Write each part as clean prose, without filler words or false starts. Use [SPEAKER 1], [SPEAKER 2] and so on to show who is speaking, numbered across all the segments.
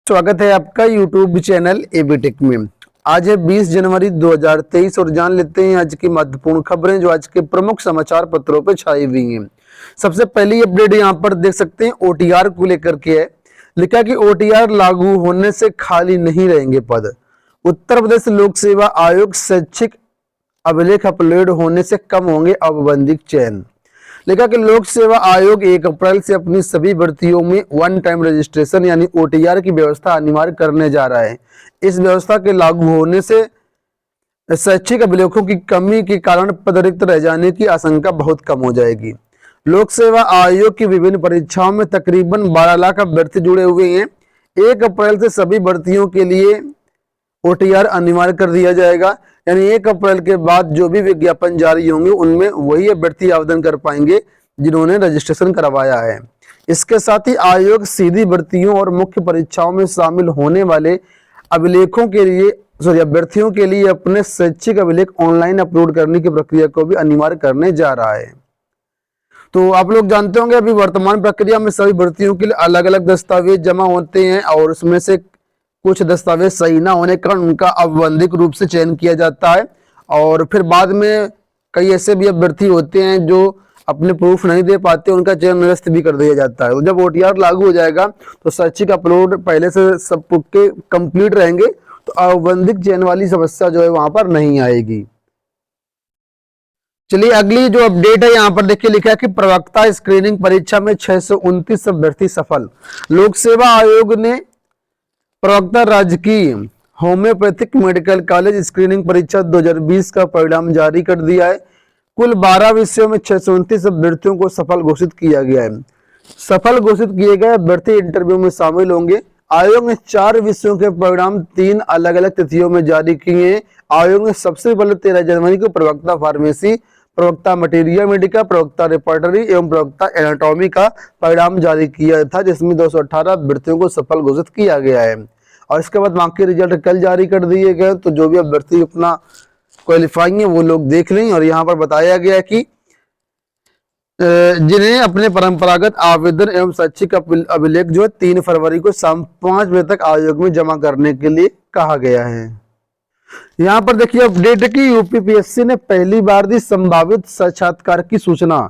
[SPEAKER 1] स्वागत है आपका YouTube चैनल एबीटेक में। आज है 20 जनवरी 2023 और जान लेते हैं आज की महत्वपूर्ण खबरें जो आज के प्रमुख समाचार पत्रों पर छाई हुई हैं। सबसे पहली अपडेट यहाँ पर देख सकते हैं OTR को लेकर के है। लिखा कि OTR लागू होने से खाली नहीं रहेंगे पद। उत्तर प्रदेश लोक सेवा आयोग शैक्षिक अभिलेख अपलोड होने से कम होंगे औपबंधिक चयन। लिखा कि लोक सेवा आयोग 1 अप्रैल से अपनी सभी भर्तियों में वन टाइम रजिस्ट्रेशन यानी OTR की व्यवस्था अनिवार्य करने जा रहा है। इस व्यवस्था के लागू होने से शैक्षिक अभिलेखों की कमी के कारण पद रिक्त रह जाने की आशंका बहुत कम हो जाएगी। लोक सेवा आयोग की विभिन्न परीक्षाओं में तकरीबन 12 लाख अभ्यर्थी जुड़े हुए हैं। 1 अप्रैल से सभी भर्तियों के लिए OTR अनिवार्य कर दिया जाएगा, यानी 1 अप्रैल के बाद जो भी विज्ञापन जारी होंगे उनमें वही अभ्यर्थी आवेदन कर पाएंगे जिन्होंने रजिस्ट्रेशन करवाया है। इसके साथ ही आयोग सीधी भर्तियों और मुख्य परीक्षाओं में शामिल होने वाले अभ्यर्थियों के लिए अपने शैक्षिक अभिलेख ऑनलाइन अपलोड करने की प्रक्रिया को भी अनिवार्य करने जा रहा है। तो आप लोग जानते होंगे अभी वर्तमान प्रक्रिया में सभी भर्तियों के लिए अलग अलग दस्तावेज जमा होते हैं और उसमें से कुछ दस्तावेज सही ना होने के कारण उनका औपबंधिक रूप से चयन किया जाता है और फिर बाद में कई ऐसे भी अभ्यर्थी होते हैं जो अपने प्रूफ नहीं दे पाते, उनका चयन निरस्त भी कर दिया जाता है। तो जब OTR लागू हो जाएगा तो शैक्षिक अपलोड पहले से सब के कंप्लीट रहेंगे तो औपबंधिक चयन वाली समस्या जो है वहां पर नहीं आएगी। चलिए अगली जो अपडेट है यहाँ पर देखिए, लिखा है कि प्रवक्ता स्क्रीनिंग परीक्षा में 629 अभ्यर्थी सफल। लोक सेवा आयोग ने प्रवक्ता राजकीय होम्योपैथिक मेडिकल कॉलेज स्क्रीनिंग परीक्षा 2020 का परिणाम जारी कर दिया है। कुल 12 विषयों में 629 अभ्यर्थियों को सफल घोषित किया गया है। सफल घोषित किए गए अभ्यर्थी इंटरव्यू में शामिल होंगे। आयोग ने 4 विषयों के परिणाम 3 अलग अलग तिथियों में जारी किए हैं। आयोग ने सबसे पहले 13 जनवरी को प्रवक्ता फार्मेसी, प्रवक्ता मटेरिया मेडिका, प्रवक्ता रेपर्टरी एवं प्रवक्ता एनाटॉमी का परिणाम जारी किया था, जिसमें 218 अभ्यर्थियों को सफल घोषित किया गया है और इसके बाद बाकी रिजल्ट कल जारी कर दिए गए। तो जो भी अभ्यर्थी अपना क्वालिफाइंग है वो लोग देख लें। और यहाँ पर बताया गया कि जिन्हें अपने परंपरागत आवेदन एवं शैक्षिक अभिलेख जो है 3 फरवरी को शाम 5 बजे तक आयोग में जमा करने के लिए कहा गया है। यहाँ पर देखिए अपडेट है कि UPPSC ने पहली बार दी संभावित साक्षात्कार की सूचना।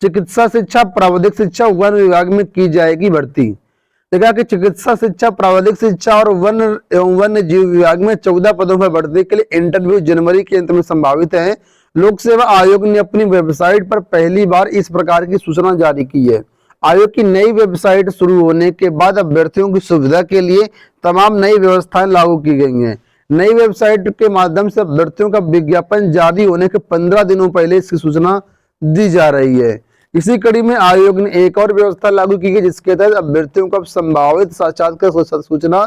[SPEAKER 1] चिकित्सा शिक्षा, प्राविधिक शिक्षा, वन विभाग में की जाएगी भर्ती। देखा कि चिकित्सा शिक्षा, प्राविधिक शिक्षा और वन एवं वन्य जीव विभाग में 14 पदों पर भर्ती के लिए इंटरव्यू जनवरी के अंत में संभावित है। लोक सेवा आयोग ने अपनी वेबसाइट पर पहली बार इस प्रकार की सूचना जारी की है। आयोग की नई वेबसाइट शुरू होने के बाद अभ्यर्थियों की सुविधा के लिए तमाम नई व्यवस्थाएं लागू की गई हैं। नई वेबसाइट के माध्यम से अभ्यर्थियों का विज्ञापन जारी होने के 15 दिनों पहले इसकी सूचना दी जा रही है। इसी कड़ी में आयोग ने एक और व्यवस्था लागू की गई जिसके तहत अभ्यर्थियों को संभावित साक्षात्कार सूचना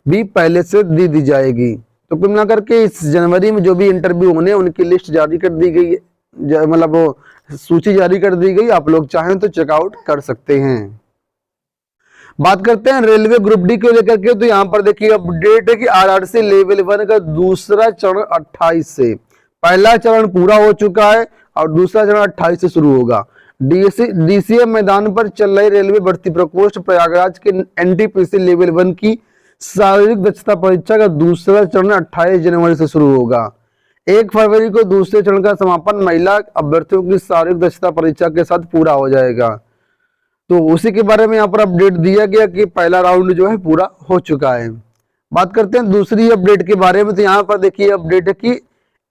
[SPEAKER 1] भी पहले से दी जाएगी। तो कुल मिलाकर के इस जनवरी में जो भी इंटरव्यू होने उनकी लिस्ट जारी कर दी गई है, मतलब वो सूची जारी कर दी गई। आप लोग चाहें तो चेकआउट कर सकते हैं। बात करते हैं रेलवे ग्रुप डी को लेकर के। तो यहाँ पर देखिए अपडेट है कि RRC लेवल 1 का दूसरा चरण 28 से, पहला चरण पूरा हो चुका है और दूसरा चरण 28 से शुरू होगा। DCM मैदान पर चल रही रेलवे भर्ती प्रकोष्ठ प्रयागराज के NTPC लेवल 1 की शारीरिक दक्षता परीक्षा का दूसरा चरण 28 जनवरी से शुरू होगा। 1 फरवरी को दूसरे चरण का समापन महिला अभ्यर्थियों की शारीरिक दक्षता परीक्षा के साथ पूरा हो जाएगा। तो उसी के बारे में यहाँ पर अपडेट दिया गया कि पहला राउंड जो है पूरा हो चुका है। बात करते हैं दूसरी अपडेट के बारे में। तो यहाँ पर देखिए अपडेट है कि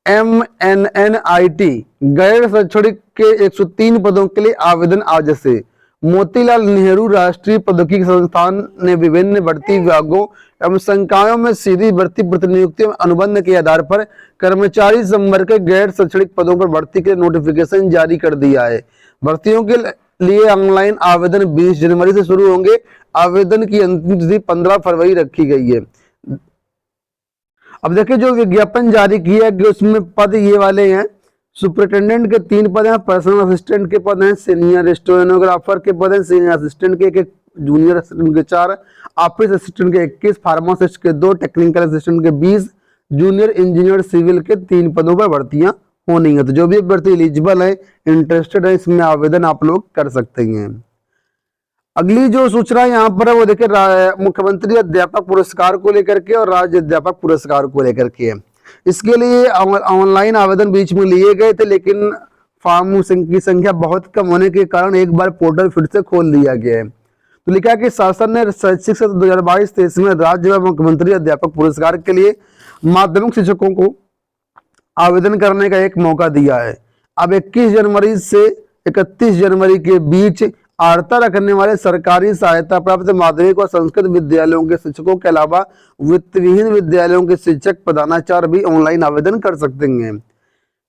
[SPEAKER 1] MNNIT गैर शैक्षणिक के 103 पदों के लिए आवेदन आज से। मोतीलाल नेहरू राष्ट्रीय प्रौद्योगिकी संस्थान ने विभिन्न भर्ती विभागों एवं संकायों में सीधी भर्ती प्रतिनियुक्ति अनुबंध के आधार पर कर्मचारी संवर्ग के गैर शैक्षणिक पदों पर भर्ती के नोटिफिकेशन जारी कर दिया है। भर्तियों के लिए ऑनलाइन आवेदन 20 जनवरी से शुरू होंगे। आवेदन की अंतिम तिथि 15 फरवरी रखी गई है। अब देखिए जो विज्ञापन जारी किया गया उसमें पद ये वाले हैं। सुपरिटेंडेंट के 3 पद हैं, पर्सनल असिस्टेंट के पद हैं, सीनियर स्टेनोग्राफर के पद हैं, सीनियर असिस्टेंट के 1, जूनियर असिस्टेंट के 4, ऑफिस असिस्टेंट के 21, फार्मासिस्ट के 2, टेक्निकल असिस्टेंट के 20, जूनियर इंजीनियर सिविल के 3 पदों पर भर्तियां होनी है। तो जो भी अभ्यर्थी एलिजिबल है, इंटरेस्टेड है, इसमें आवेदन आप लोग कर सकते हैं। अगली जो सूचना यहाँ पर है वो देखिए मुख्यमंत्री अध्यापक पुरस्कार को लेकर के और राज्य अध्यापक पुरस्कार को लेकर के है। इसके लिए ऑनलाइन आवेदन बीच में लिए गए थे, लेकिन फॉर्म की संख्या बहुत कम होने के कारण एक बार पोर्टल फिर से खोल दिया गया है। तो लिखा कि शासन ने शैक्षिक सत्र 2022-23 में राज्य व मुख्यमंत्री अध्यापक पुरस्कार के लिए माध्यमिक शिक्षकों को आवेदन करने का एक मौका दिया है। अब 21 जनवरी से 31 जनवरी के बीच अर्हता रखने वाले सरकारी सहायता प्राप्त माध्यमिक व संस्कृत विद्यालयों के शिक्षकों के अलावा वित्तविहीन विद्यालयों के शिक्षक प्रधानाचार्य भी ऑनलाइन आवेदन कर सकते हैं।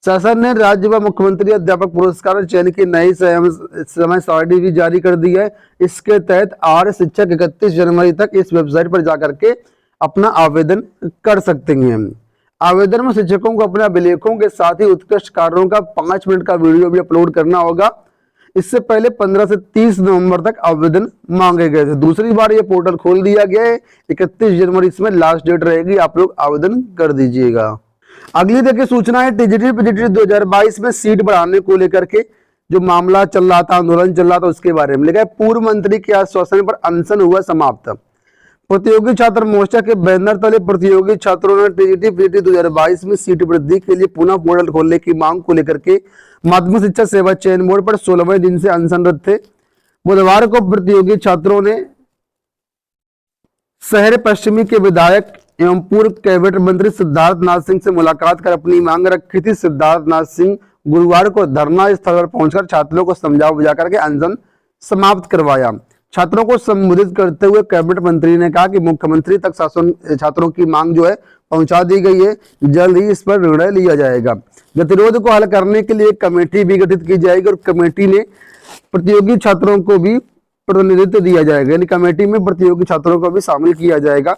[SPEAKER 1] शासन ने राज्य व मुख्यमंत्री अध्यापक पुरस्कार चयन की नई समय सारणी भी जारी कर दी है। इसके तहत आर्य शिक्षक 31 जनवरी तक इस वेबसाइट पर जाकर के अपना आवेदन कर सकते हैं। आवेदन में शिक्षकों को अपने अभिलेखों के साथ ही उत्कृष्ट कार्यों का 5 मिनट का वीडियो भी अपलोड करना होगा। इससे पहले 15 से 30 नवंबर तक आवेदन मांगे गए थे। दूसरी बार ये पोर्टल खोल दिया गया है। 31 जनवरी इसमें लास्ट डेट रहेगी, आप लोग आवेदन कर दीजिएगा। अगली देखिए सूचना है टीजीटी पीजीटी 2022 में सीट बढ़ाने को लेकर के जो मामला चल रहा था, आंदोलन चल रहा था, उसके बारे में लिखा है पूर्व मंत्री के आश्वासन पर अनशन हुआ समाप्त। प्रतियोगी छात्र मोर्चा के बैनर तले प्रतियोगी छात्रों ने टीजीटी पीजीटी 2022 में सीट वृद्धि के लिए पुनः पोर्टल खोलने की मांग को लेकर के माध्यमिक शिक्षा सेवा चयन बोर्ड पर 16वें दिन से अनशनरत थे। बुधवार को प्रतियोगी छात्रों ने शहर पश्चिमी के विधायक एवं पूर्व कैबिनेट मंत्री सिद्धार्थ नाथ सिंह से मुलाकात कर अपनी मांग रखी थी। सिद्धार्थ नाथ सिंह गुरुवार को धरना स्थल पर पहुंचकर छात्रों को समझा बुझा करके अनशन समाप्त करवाया। छात्रों को संबोधित करते हुए कैबिनेट मंत्री ने कहा कि मुख्यमंत्री तक शासन छात्रों की मांग जो है पहुंचा दी गई है, जल्द ही इस पर निर्णय लिया जाएगा। गतिरोध को हल करने के लिए एक कमेटी भी गठित की जाएगी और कमेटी ने प्रतियोगी छात्रों को भी प्रतिनिधित्व दिया जाएगा, यानी कमेटी में प्रतियोगी छात्रों को भी शामिल किया जाएगा।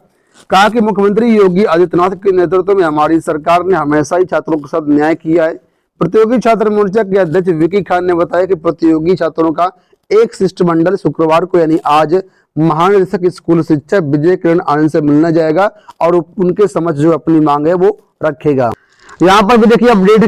[SPEAKER 1] कहा कि मुख्यमंत्री योगी आदित्यनाथ के नेतृत्व में हमारी सरकार ने हमेशा ही छात्रों के साथ न्याय किया है। प्रतियोगी छात्र मोर्चा के अध्यक्ष विकी खान ने बताया कि प्रतियोगी छात्रों का एक शिष्टमंडल शुक्रवार को यानी आज महानिदेशक स्कूल शिक्षा विजय किरण आनंद से मिलने जाएगा और उनके समक्ष जो अपनी मांग है वो रखेगा। यहाँ पर भी देखिए अपडेट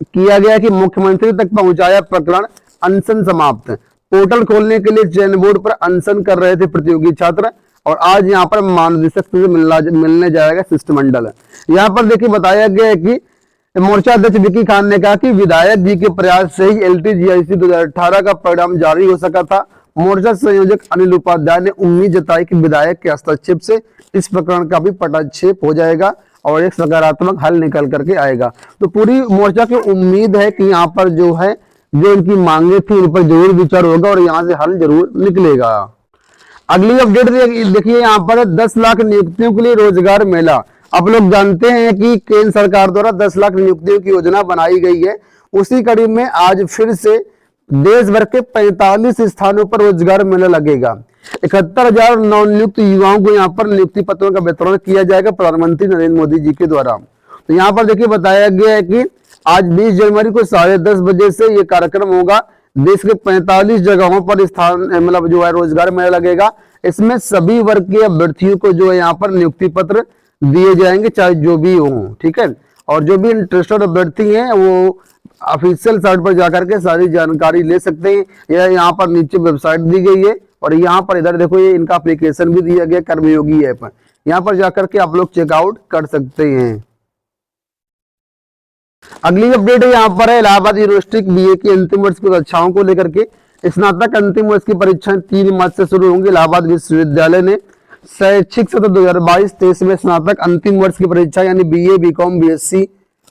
[SPEAKER 1] किया गया कि मुख्यमंत्री तक पहुंचाया प्रकरण, अनशन समाप्त। पोर्टल खोलने के लिए चयन बोर्ड पर अनशन कर रहे थे प्रतियोगी छात्र और आज यहाँ पर महानिदेशक से मिलने जाएगा शिष्टमंडल। यहाँ पर देखिए बताया गया है कि मोर्चा अध्यक्ष विकी खान ने कहा कि विधायक जी के प्रयास से ही LTGIC 2018 का परिणाम जारी हो सका था। मोर्चा संयोजक अनिल उपाध्याय ने उम्मीद जताई कि विधायक के हस्तक्षेप से इस प्रकरण का भी पटाक्षेप हो जाएगा और एक सकारात्मक हल निकल करके आएगा। तो पूरी मोर्चा की उम्मीद है कि यहाँ पर जो है जो इनकी मांगे थी उन पर जरूर विचार होगा और यहाँ से हल जरूर निकलेगा। अगली अपडेट देखिए यहाँ पर 10 लाख नियुक्तियों के लिए रोजगार मेला। आप लोग जानते हैं कि केंद्र सरकार द्वारा 10 लाख नियुक्तियों की योजना बनाई गई है। उसी कड़ी में आज फिर से देश भर के 45 स्थानों पर रोजगार मेला लगेगा। 71,000 नवनियुक्त युवाओं को यहाँ पर नियुक्ति पत्रों का वितरण किया जाएगा प्रधानमंत्री नरेंद्र मोदी जी के द्वारा। तो यहाँ पर देखिए बताया गया है कि आज 20 जनवरी को 10:30 बजे से ये कार्यक्रम होगा। देश के 45 जगहों पर स्थान मतलब जो है रोजगार मेला लगेगा। इसमें सभी वर्ग के अभ्यर्थियों को जो है यहाँ पर नियुक्ति पत्र दिए जाएंगे, चाहे जो भी हो, ठीक है। और जो भी इंटरेस्टेड अभ्यर्थी हैं वो ऑफिशियल साइट पर जाकर के सारी जानकारी ले सकते हैं। यह यहाँ पर नीचे वेबसाइट दी गई है और यहाँ पर इधर देखो ये इनका एप्लीकेशन भी दिया गया कर्मयोगी ऐप, यहाँ पर जाकर के आप लोग चेकआउट कर सकते हैं। अगली अपडेट यहाँ पर है इलाहाबाद यूनिवर्सिटी BA की अंतिम वर्ष की परीक्षाओं को लेकर के। स्नातक अंतिम वर्ष की परीक्षाएं 3 मार्च से शुरू होंगी। इलाहाबाद विश्वविद्यालय ने शैक्षिक सत्र 2022-23 में स्नातक अंतिम वर्ष की परीक्षा यानी BA, BCom, BSc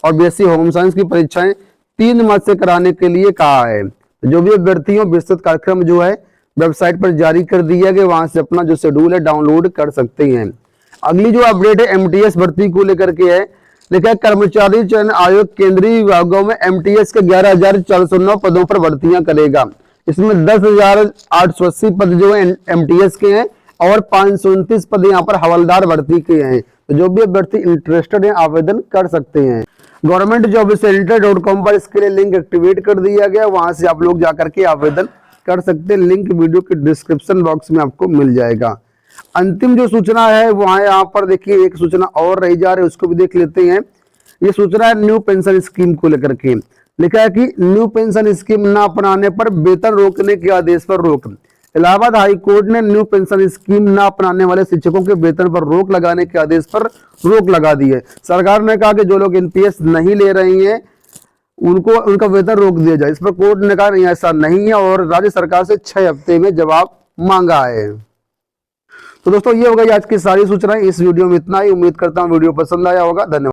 [SPEAKER 1] और BSc होम साइंस की परीक्षाएं 3 मार्च से कराने के लिए कहा है। जो भी अभ्यर्थियों विस्तृत कार्यक्रम जो है वेबसाइट पर जारी कर दिया गया, वहां से अपना जो शेड्यूल है डाउनलोड कर सकते हैं। अगली जो अपडेट है MTS भर्ती को लेकर के है। लिखा है कर्मचारी चयन आयोग केंद्रीय विभागों में MTS के 11,409 पदों पर भर्तियां करेगा। इसमें 10,880 पद जो है MTS के हैं और 529 पद यहाँ पर हवलदार भर्ती के हैं। तो जो भी अभ्यर्थी इंटरेस्टेड है आवेदन कर सकते हैं। governmentjobcenter.com पर इसके लिए लिंक एक्टिवेट कर दिया गया, वहां से आप लोग जाकर के आवेदन कर सकते हैं। लिंक वीडियो के डिस्क्रिप्शन बॉक्स में आपको मिल जाएगा। अंतिम जो सूचना है वहां यहाँ पर देखिए एक सूचना और रही जा रही है, उसको भी देख लेते हैं। ये सूचना है न्यू पेंशन स्कीम को लेकर के। लिखा है कि न्यू पेंशन स्कीम न अपनाने पर वेतन रोकने के आदेश पर रोक। इलाहाबाद हाई कोर्ट ने न्यू पेंशन स्कीम न अपनाने वाले शिक्षकों के वेतन पर रोक लगाने के आदेश पर रोक लगा दी है। सरकार ने कहा कि जो लोग एनपीएस नहीं ले रही हैं उनको उनका वेतन रोक दिया जाए। इस पर कोर्ट ने कहा नहीं, ऐसा नहीं है और राज्य सरकार से 6 हफ्ते में जवाब मांगा है। तो दोस्तों ये हो गई आज की सारी सूचनाएं। इस वीडियो में इतना ही। उम्मीद करता हूं वीडियो पसंद आया होगा। धन्यवाद।